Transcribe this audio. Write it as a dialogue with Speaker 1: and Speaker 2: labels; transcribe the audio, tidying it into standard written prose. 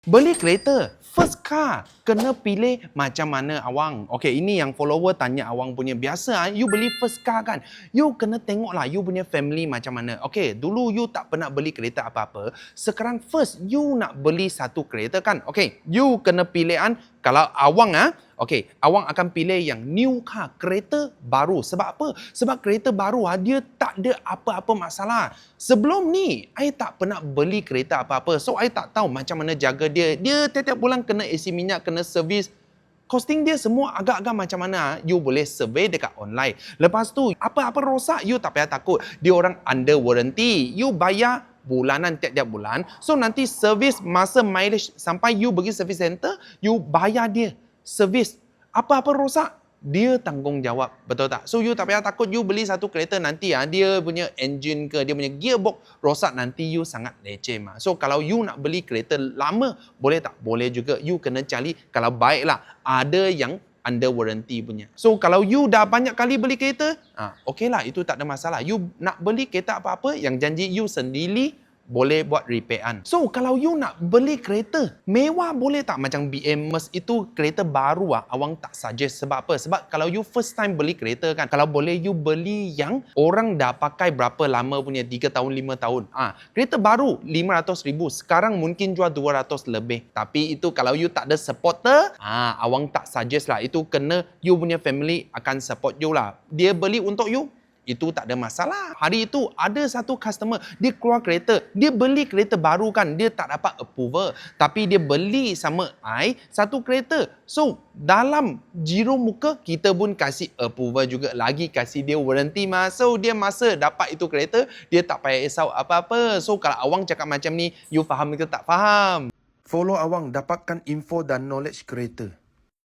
Speaker 1: Beli kereta, first car, kena pilih macam mana awang. Okey, ini yang follower tanya awang punya. Biasa, you beli first car kan, you kena tengoklah you punya family macam mana. Okey, dulu you tak pernah beli kereta apa-apa. Sekarang first, you nak beli satu kereta kan. Okey, you kena pilihan. Kalau awang, okey, awang akan pilih yang new car, kereta baru. Sebab apa? Sebab kereta baru, dia tak ada apa-apa masalah. Sebelum ni, I tak pernah beli kereta apa-apa. So, I tak tahu macam mana jaga dia. Dia tiap-tiap bulan kena isi minyak, kena servis. Costing dia semua agak-agak macam mana, you boleh survey dekat online. Lepas tu, apa-apa rosak, you tak payah takut. Dia orang under warranty. You bayar bulanan tiap-tiap bulan. So, nanti servis masa mileage sampai you pergi service center, you bayar dia. Servis. Apa-apa rosak, dia tanggungjawab. Betul tak? So, you tak payah takut you beli satu kereta nanti dia punya engine ke, dia punya gearbox rosak nanti you sangat leceh. So, kalau you nak beli kereta lama, boleh tak? Boleh juga. You kena cari, kalau baiklah, ada yang under warranty punya. So, kalau you dah banyak kali beli kereta, okeylah, itu tak ada masalah. You nak beli kereta apa-apa, yang janji you sendiri, boleh buat repairan. So, kalau you nak beli kereta mewah, boleh tak? Macam BM Merc itu kereta baru awang tak suggest. Sebab apa? Sebab kalau you first time beli kereta kan, kalau boleh you beli yang orang dah pakai berapa lama punya, 3 tahun, 5 tahun. Kereta baru 500,000, sekarang mungkin jual 200 lebih. Tapi itu kalau you tak ada supporter, awang tak suggest lah. Itu kena you punya family akan support you lah. Dia beli untuk you, itu tak ada masalah. Hari itu ada satu customer, dia keluar kereta, dia beli kereta baru kan, dia tak dapat approval. Tapi dia beli sama I satu kereta. So, dalam jiro muka, kita pun kasih approval juga. Lagi kasih dia warranty So, dia masa dapat itu kereta, dia tak payah risau apa-apa. So, kalau awang cakap macam ni, you faham ke tak faham? Follow awang, dapatkan info dan knowledge kereta.